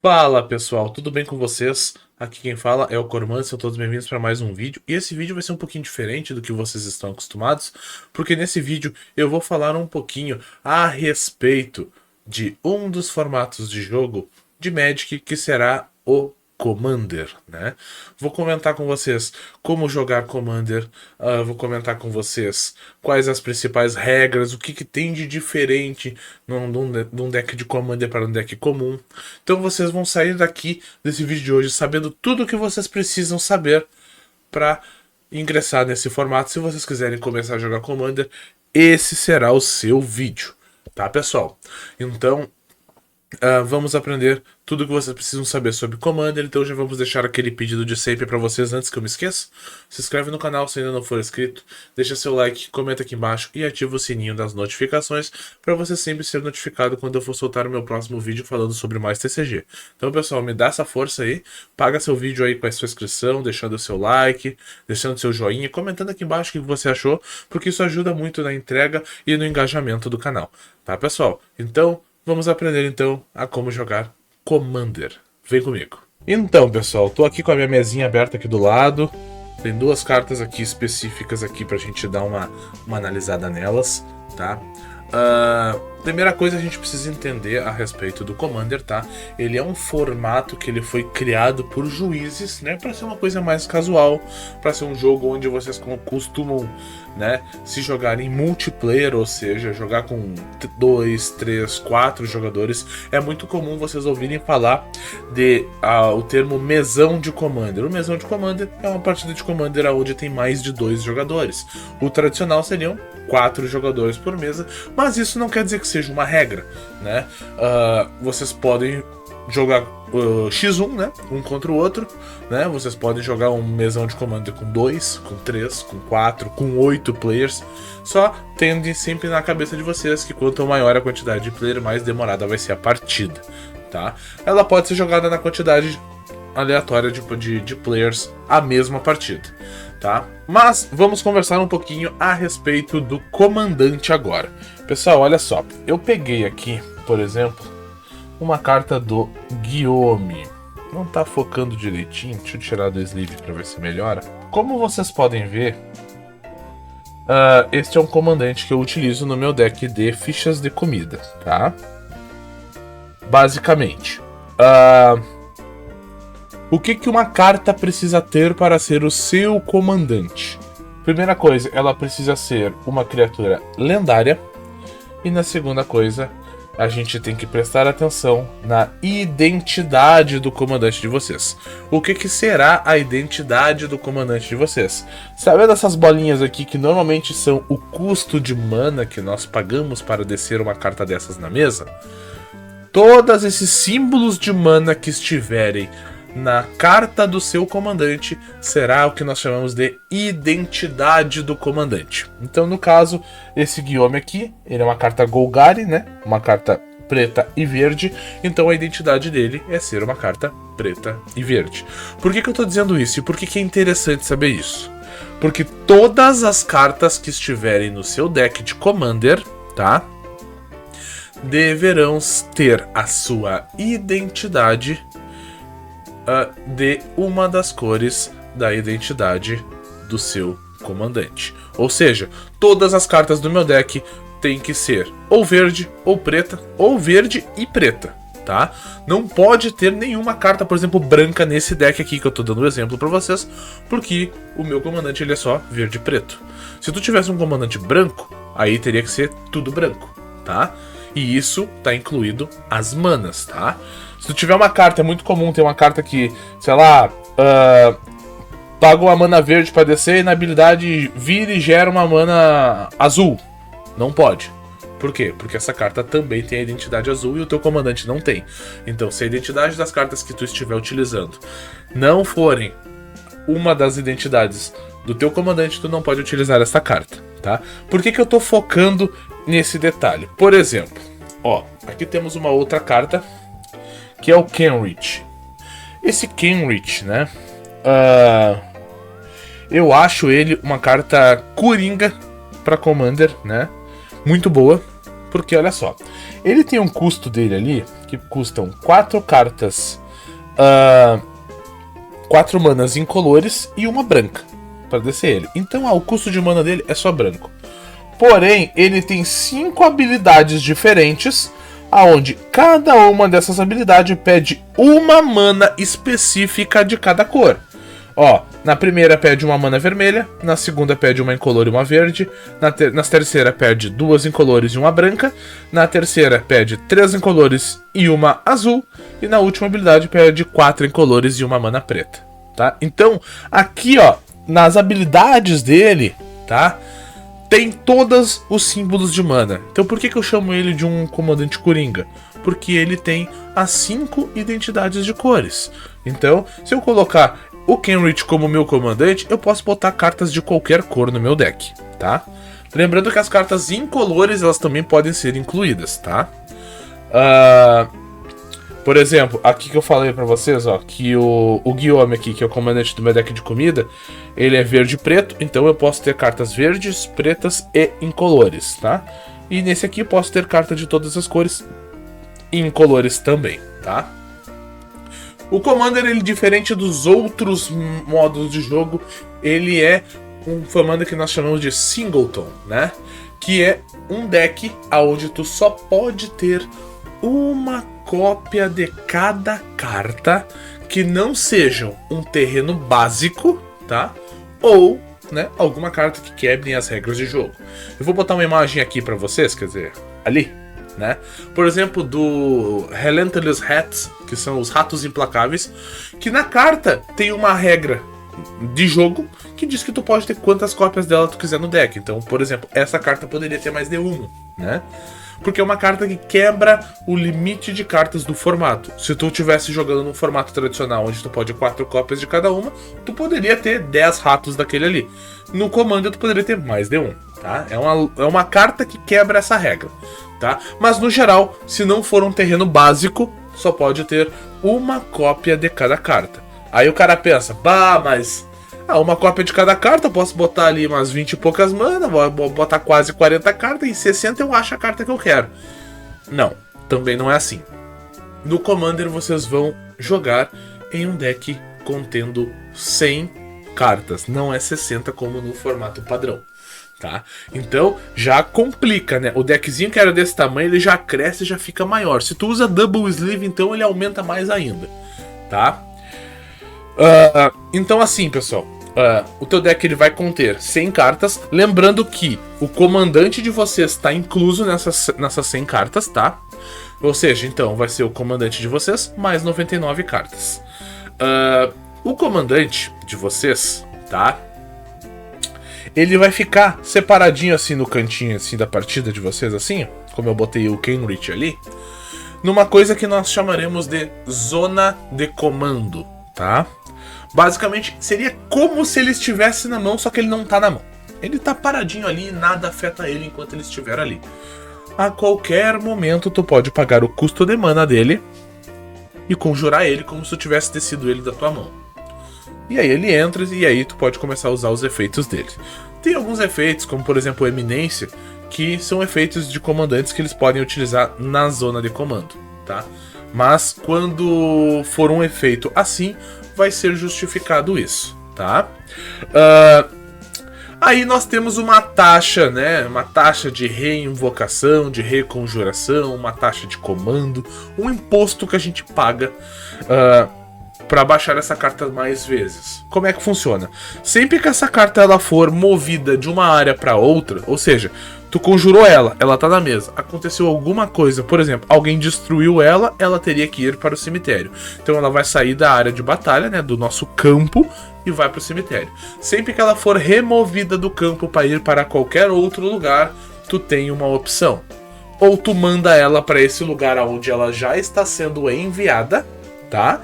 Fala pessoal, tudo bem com vocês? Aqui quem fala é o Corman, sejam todos bem-vindos para mais um vídeo. E esse vídeo vai ser um pouquinho diferente do que vocês estão acostumados, porque nesse vídeo eu vou falar um pouquinho a respeito de um dos formatos de jogo de Magic que será o Commander, né? Vou comentar com vocês como jogar Commander, vou comentar com vocês quais as principais regras, o que tem de diferente num deck de Commander para um deck comum. Então vocês vão sair daqui desse vídeo de hoje sabendo tudo o que vocês precisam saber para ingressar nesse formato. Se vocês quiserem começar a jogar Commander, esse será o seu vídeo, tá pessoal? Então vamos aprender tudo o que vocês precisam saber sobre Commander. Então já vamos deixar aquele pedido de sempre para vocês antes que eu me esqueça. Se inscreve no canal se ainda não for inscrito, deixa seu like, comenta aqui embaixo e ativa o sininho das notificações para você sempre ser notificado quando eu for soltar o meu próximo vídeo falando sobre mais TCG. Então pessoal, me dá essa força aí, paga seu vídeo aí com a sua inscrição, deixando o seu like, deixando seu joinha, comentando aqui embaixo o que você achou, porque isso ajuda muito na entrega e no engajamento do canal, tá pessoal? Então vamos aprender então a como jogar Commander. Vem comigo. Então, pessoal, tô aqui com a minha mesinha aberta aqui do lado. Tem duas cartas aqui específicas aqui pra gente dar uma analisada nelas, tá? Primeira coisa a gente precisa entender a respeito do Commander, tá? Ele é um formato que ele foi criado por juízes, né? Para ser uma coisa mais casual, para ser um jogo onde vocês costumam, né, se jogar em multiplayer, ou seja, jogar com 2, 3, 4 jogadores. É muito comum vocês ouvirem falar de o termo mesão de Commander. O mesão de Commander é uma partida de Commander onde tem mais de 2 jogadores. O tradicional seriam 4 jogadores por mesa, mas isso não quer dizer que seja uma regra, né? Vocês podem jogar X1, né? Um contra o outro, né? Vocês podem jogar um mesão de Commander com 2, com 3, com 4, com 8 players. Só tende sempre na cabeça de vocês que quanto maior a quantidade de player, mais demorada vai ser a partida, tá? Ela pode ser jogada na quantidade aleatória de players a mesma partida, tá? Mas vamos conversar um pouquinho a respeito do comandante agora. Pessoal, olha só, eu peguei aqui, por exemplo, uma carta do Guillaume. Não tá focando direitinho, deixa eu tirar do sleeve para ver se melhora. Como vocês podem ver, este é um comandante que eu utilizo no meu deck de fichas de comida, tá? Basicamente, o que uma carta precisa ter para ser o seu comandante? Primeira coisa, ela precisa ser uma criatura lendária. E na segunda coisa, a gente tem que prestar atenção na identidade do comandante de vocês. O que será a identidade do comandante de vocês? Sabe dessas bolinhas aqui que normalmente são o custo de mana que nós pagamos para descer uma carta dessas na mesa? Todos esses símbolos de mana que estiverem na carta do seu comandante será o que nós chamamos de identidade do comandante. Então, no caso, esse Guillaume aqui, ele é uma carta Golgari, né? Uma carta preta e verde. Então, a identidade dele é ser uma carta preta e verde. Por que eu estou dizendo isso? E por que é interessante saber isso? Porque todas as cartas que estiverem no seu deck de Commander, tá? Deverão ter a sua identidade de uma das cores da identidade do seu comandante. Ou seja, todas as cartas do meu deck têm que ser ou verde, ou preta, ou verde e preta, tá? Não pode ter nenhuma carta, por exemplo, branca nesse deck aqui que eu tô dando o exemplo pra vocês, porque o meu comandante ele é só verde e preto. Se tu tivesse um comandante branco, aí teria que ser tudo branco, tá? E isso tá incluído as manas, tá? Se tu tiver uma carta, é muito comum ter uma carta que, sei lá, paga uma mana verde pra descer e na habilidade vira e gera uma mana azul. Não pode. Por quê? Porque essa carta também tem a identidade azul e o teu comandante não tem. Então, se a identidade das cartas que tu estiver utilizando não forem uma das identidades do teu comandante, tu não pode utilizar essa carta, tá? Por que eu tô focando nesse detalhe? Por exemplo, ó, aqui temos uma outra carta que é o Kenrich. Esse Kenrich, né? Eu acho ele uma carta coringa para Commander, né? Muito boa, porque olha só, ele tem um custo dele ali que custam 4 cartas, 4 manas incolores e uma branca para descer ele. Então o custo de mana dele é só branco. Porém, ele tem 5 habilidades diferentes, aonde cada uma dessas habilidades pede uma mana específica de cada cor. Ó, na primeira pede uma mana vermelha, na segunda pede uma incolor e uma verde, na terceira pede 2 incolores e uma branca, na terceira pede 3 incolores e uma azul, e na última habilidade pede 4 incolores e uma mana preta, tá? Então, aqui ó, nas habilidades dele, tá? Tem todos os símbolos de mana. Então por que eu chamo ele de um comandante coringa? Porque ele tem as 5 identidades de cores. Então, se eu colocar o Kenrich como meu comandante, eu posso botar cartas de qualquer cor no meu deck, tá? Lembrando que as cartas incolores, elas também podem ser incluídas, tá? Por exemplo, aqui que eu falei pra vocês, ó, que o Guillaume aqui, que é o comandante do meu deck de comida, ele é verde e preto, então eu posso ter cartas verdes, pretas e incolores, tá? E nesse aqui eu posso ter carta de todas as cores e incolores também, tá? O Commander, ele diferente dos outros modos de jogo, ele é um Commander que nós chamamos de Singleton, né? Que é um deck onde tu só pode ter uma cópia de cada carta que não sejam um terreno básico, tá? Ou, né, alguma carta que quebrem as regras de jogo. Eu vou botar uma imagem aqui pra vocês, quer dizer, ali, né? Por exemplo, do Relentless Hats, que são os ratos implacáveis, que na carta tem uma regra de jogo que diz que tu pode ter quantas cópias dela tu quiser no deck. Então, por exemplo, essa carta poderia ter mais de uma, né? Porque é uma carta que quebra o limite de cartas do formato. Se tu estivesse jogando num formato tradicional, onde tu pode 4 cópias de cada uma, tu poderia ter 10 ratos daquele ali. No Commander, tu poderia ter mais de um, tá? É uma carta que quebra essa regra, tá? Mas, no geral, se não for um terreno básico, só pode ter uma cópia de cada carta. Aí o cara pensa, bah, mas... uma cópia de cada carta, eu posso botar ali umas 20 e poucas mana, vou botar quase 40 cartas, e 60 eu acho a carta que eu quero. Não, também não é assim. No Commander vocês vão jogar em um deck contendo 100 cartas, não é 60 como no formato padrão, tá? Então já complica, né? O deckzinho que era desse tamanho, ele já cresce e já fica maior. Se tu usa Double Sleeve, então ele aumenta mais ainda, tá? Então assim, pessoal, o teu deck ele vai conter 100 cartas. Lembrando que o comandante de vocês está incluso nessas 100 cartas, tá? Ou seja, então vai ser o comandante de vocês mais 99 cartas. O comandante de vocês, tá? Ele vai ficar separadinho assim no cantinho assim da partida de vocês, assim, como eu botei o Kenrich ali, numa coisa que nós chamaremos de zona de comando, tá? Basicamente, seria como se ele estivesse na mão, só que ele não tá na mão. Ele tá paradinho ali e nada afeta ele enquanto ele estiver ali. A qualquer momento, tu pode pagar o custo de mana dele e conjurar ele como se tu tivesse descido ele da tua mão. E aí ele entra e aí tu pode começar a usar os efeitos dele. Tem alguns efeitos, como por exemplo Eminência, que são efeitos de comandantes que eles podem utilizar na zona de comando, tá? Mas quando for um efeito assim, vai ser justificado isso, tá? Aí nós temos uma taxa, né? Uma taxa de reinvocação, de reconjuração, uma taxa de comando, um imposto que a gente paga para baixar essa carta mais vezes. Como é que funciona? Sempre que essa carta ela for movida de uma área para outra, ou seja, tu conjurou ela tá na mesa, aconteceu alguma coisa, por exemplo, alguém destruiu ela teria que ir para o cemitério. Então ela vai sair da área de batalha, né, do nosso campo, e vai para o cemitério. Sempre que ela for removida do campo para ir para qualquer outro lugar, tu tem uma opção. Ou tu manda ela para esse lugar onde ela já está sendo enviada, tá?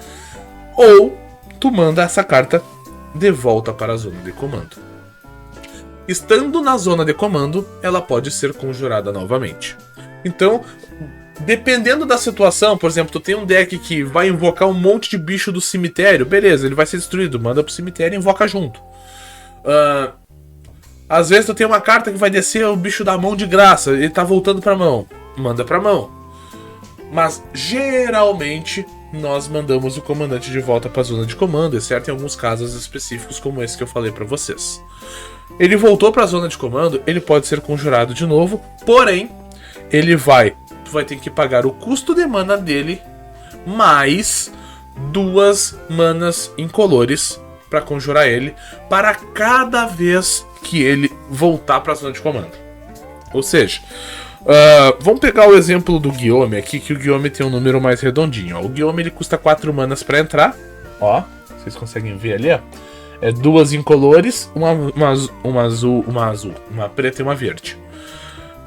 Ou tu manda essa carta de volta para a zona de comando. Estando na zona de comando, ela pode ser conjurada novamente. Então, dependendo da situação, por exemplo, tu tem um deck que vai invocar um monte de bicho do cemitério, beleza, ele vai ser destruído, manda pro cemitério e invoca junto. Às vezes tu tem uma carta que vai descer o bicho da mão de graça, ele tá voltando pra mão, manda pra mão. Mas geralmente nós mandamos o comandante de volta para a zona de comando, exceto em alguns casos específicos como esse que eu falei para vocês. Ele voltou para a zona de comando, ele pode ser conjurado de novo, porém tu vai ter que pagar o custo de mana dele mais 2 manas incolores para conjurar ele para cada vez que ele voltar para a zona de comando. Ou seja, vamos pegar o exemplo do Guillaume aqui, que o Guillaume tem um número mais redondinho. Ó. O Guillaume ele custa 4 manas para entrar. Ó, vocês conseguem ver ali, ó. É 2 incolores, uma azul, uma preta e uma verde.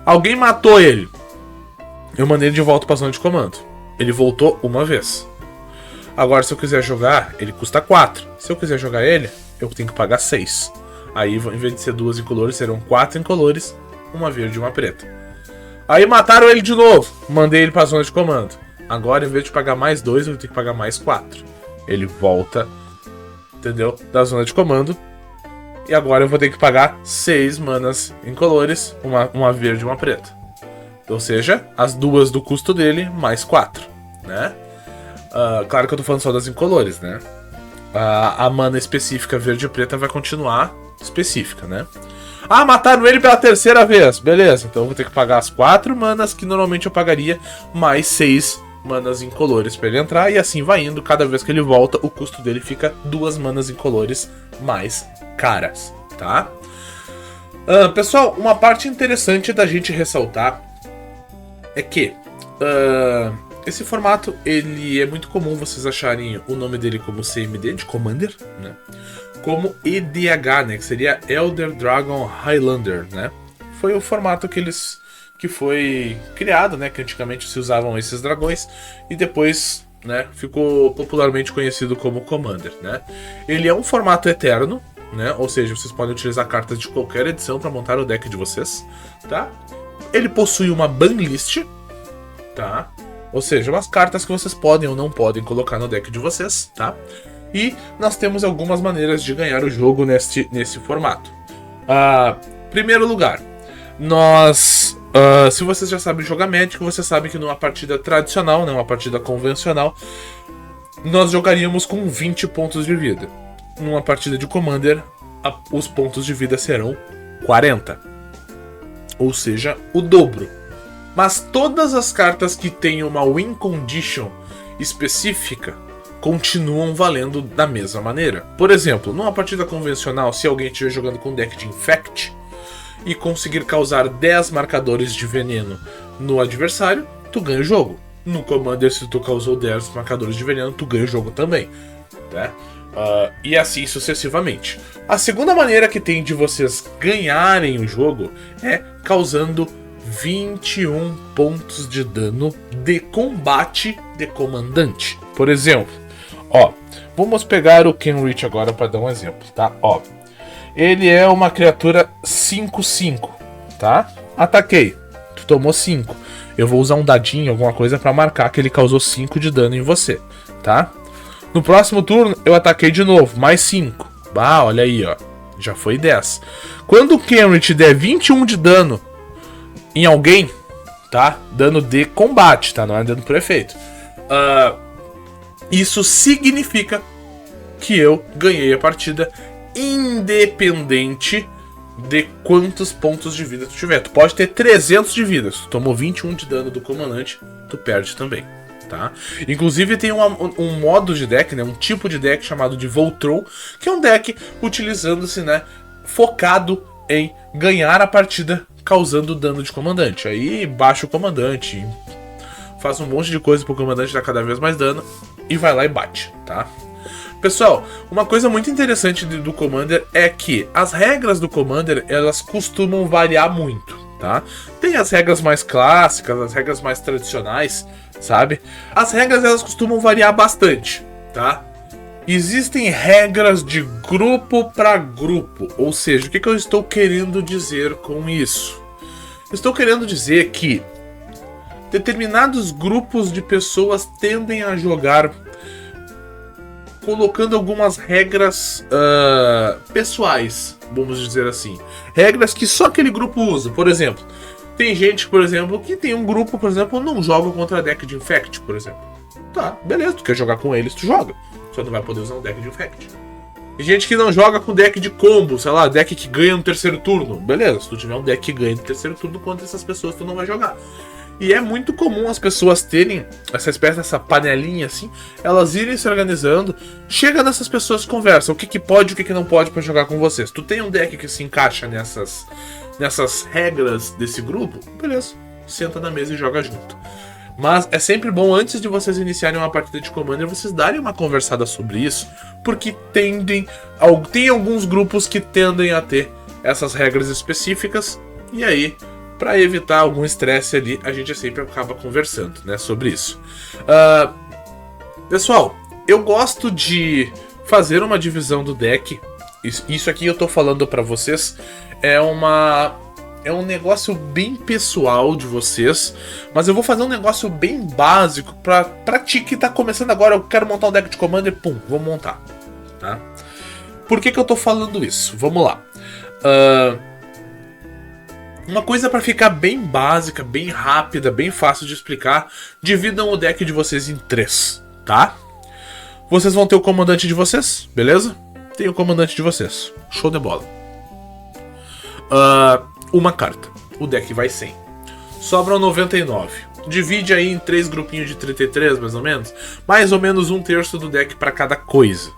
Alguém matou ele. Eu mandei ele de volta para a zona de comando. Ele voltou uma vez. Agora, se eu quiser jogar, ele custa 4. Se eu quiser jogar ele, eu tenho que pagar 6. Aí, em vez de ser 2 incolores, serão 4 incolores, uma verde e uma preta. Aí mataram ele de novo. Mandei ele pra zona de comando. Agora, em vez de pagar mais 2, eu vou ter que pagar mais 4. Ele volta, entendeu? Da zona de comando. E agora eu vou ter que pagar 6 manas incolores, uma verde e uma preta. Ou seja, as 2 do custo dele, mais 4, né? Claro que eu tô falando só das incolores, né? A mana específica verde e preta vai continuar específica, né? Ah, mataram ele pela 3ª vez. Beleza, então eu vou ter que pagar as 4 manas que normalmente eu pagaria, mais 6 manas incolores pra ele entrar. E assim vai indo, cada vez que ele volta, o custo dele fica 2 manas incolores mais caras, tá? Pessoal, uma parte interessante da gente ressaltar é que esse formato, ele é muito comum vocês acharem o nome dele como CMD, de Commander, né? Como EDH, né? Que seria Elder Dragon Highlander, né? Foi o formato que foi criado, né? Que antigamente se usavam esses dragões e depois, né? Ficou popularmente conhecido como Commander, né? Ele é um formato eterno, né? Ou seja, vocês podem utilizar cartas de qualquer edição para montar o deck de vocês, tá? Ele possui uma banlist, tá? Ou seja, umas cartas que vocês podem ou não podem colocar no deck de vocês, tá? E nós temos algumas maneiras de ganhar o jogo nesse formato. Primeiro lugar, se vocês já sabem jogar Magic, você sabe que numa partida tradicional, né, uma partida convencional, nós jogaríamos com 20 pontos de vida. Numa partida de Commander, os pontos de vida serão 40. Ou seja, o dobro. Mas todas as cartas que têm uma win condition específica continuam valendo da mesma maneira. Por exemplo, numa partida convencional, se alguém estiver jogando com um deck de Infect e conseguir causar 10 marcadores de veneno no adversário, tu ganha o jogo. No Commander, se tu causou 10 marcadores de veneno, tu ganha o jogo também, né? E assim sucessivamente. A segunda maneira que tem de vocês ganharem o jogo é causando 21 pontos de dano de combate de comandante. Por exemplo, vamos pegar o Kenrich agora para dar um exemplo, tá? Ele é uma criatura 5/5, tá? Ataquei, tu tomou 5. Eu vou usar um dadinho, alguma coisa para marcar que ele causou 5 de dano em você, tá? No próximo turno eu ataquei de novo, mais 5. Olha aí, ó, já foi 10. Quando o Kenrich der 21 de dano em alguém, tá? Dano de combate, tá? Não é dano por efeito. Isso significa que eu ganhei a partida, independente de quantos pontos de vida tu tiver. Tu pode ter 300 de vida. Se tu tomou 21 de dano do comandante, tu perde também, tá? Inclusive tem um modo de deck, né? Um tipo de deck chamado de Voltron, que é um deck utilizando-se, né? Focado em ganhar a partida causando dano de comandante. Aí baixa o comandante, faz um monte de coisa pro comandante dar cada vez mais dano e vai lá e bate, tá? Pessoal, uma coisa muito interessante do Commander é que as regras do Commander, elas costumam variar muito, tá? Tem as regras mais clássicas, as regras mais tradicionais, sabe? As regras, elas costumam variar bastante, tá? Existem regras de grupo para grupo, ou seja, o que eu estou querendo dizer com isso? Estou querendo dizer que determinados grupos de pessoas tendem a jogar colocando algumas regras pessoais, vamos dizer assim. Regras que só aquele grupo usa. Por exemplo, Tem gente, por exemplo, que tem um grupo, por exemplo, não joga contra deck de Infect, por exemplo. Tá, beleza, tu quer jogar com eles, tu joga. Só não vai poder usar um deck de Infect. Tem gente que não joga com deck de combo, sei lá, deck que ganha no terceiro turno. Beleza, se tu tiver um deck que ganha no terceiro turno contra essas pessoas, tu não vai jogar. E é muito comum as pessoas terem essa espécie dessa panelinha assim, elas irem se organizando, chega nessas pessoas, conversam o que pode e o que não pode pra jogar com vocês. Tu tem um deck que se encaixa nessas regras desse grupo, beleza, senta na mesa e joga junto. Mas é sempre bom, antes de vocês iniciarem uma partida de Commander, vocês darem uma conversada sobre isso, porque tem alguns grupos que tendem a ter essas regras específicas, e aí, para evitar algum estresse ali, a gente sempre acaba conversando, né, sobre isso. Pessoal, eu gosto de fazer uma divisão do deck. Isso aqui eu tô falando para vocês é um negócio bem pessoal de vocês, mas eu vou fazer um negócio bem básico pra ti que tá começando agora. Eu quero montar um deck de Commander, pum, vou montar, tá? Por que eu tô falando isso? Vamos lá. Uma coisa pra ficar bem básica, bem rápida, bem fácil de explicar: dividam o deck de vocês em 3, tá? Vocês vão ter o comandante de vocês, beleza? Tem o comandante de vocês, show de bola. Uma carta, o deck vai 100. Sobram 99. Divide aí em 3 grupinhos de 33, mais ou menos 1/3 do deck para cada coisa.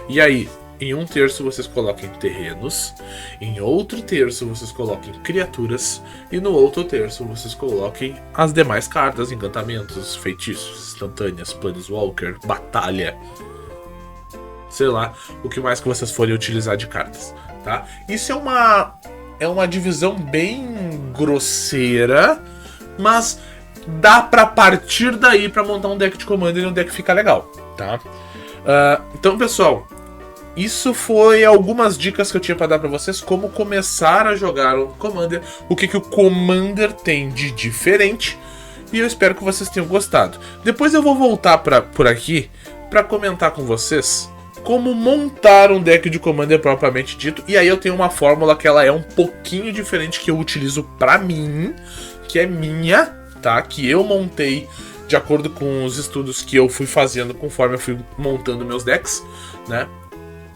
E aí, em 1/3 vocês coloquem terrenos, em outro terço vocês coloquem criaturas, e no outro terço vocês coloquem as demais cartas, encantamentos, feitiços, instantâneas, planeswalker, batalha, sei lá, o que mais que vocês forem utilizar de cartas, tá? Isso é uma divisão bem grosseira, mas dá pra partir daí pra montar um deck de Commander e um deck ficar legal, tá? Então, pessoal, isso foi algumas dicas que eu tinha pra dar pra vocês, como começar a jogar o Commander, o que o Commander tem de diferente, e eu espero que vocês tenham gostado. Depois eu vou voltar por aqui pra comentar com vocês como montar um deck de Commander propriamente dito. E aí eu tenho uma fórmula que ela é um pouquinho diferente, que eu utilizo pra mim, que é minha, tá? Que eu montei de acordo com os estudos que eu fui fazendo conforme eu fui montando meus decks, né?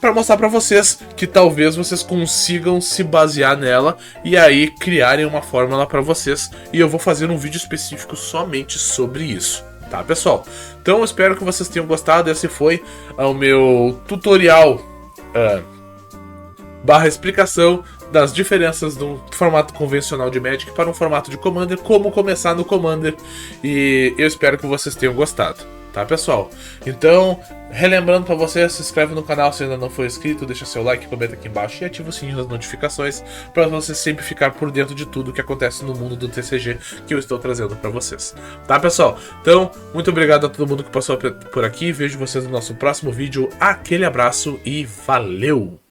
Pra mostrar pra vocês que talvez vocês consigam se basear nela e aí criarem uma fórmula pra vocês. E eu vou fazer um vídeo específico somente sobre isso. Tá, pessoal? Então eu espero que vocês tenham gostado. Esse foi o meu tutorial barra explicação das diferenças do formato convencional de Magic para um formato de Commander, como começar no Commander, e eu espero que vocês tenham gostado, tá, pessoal? Então, relembrando para você, se inscreve no canal se ainda não for inscrito, deixa seu like, comenta aqui embaixo e ativa o sininho das notificações para você sempre ficar por dentro de tudo que acontece no mundo do TCG que eu estou trazendo para vocês, tá, pessoal? Então, muito obrigado a todo mundo que passou por aqui, vejo vocês no nosso próximo vídeo, aquele abraço e valeu!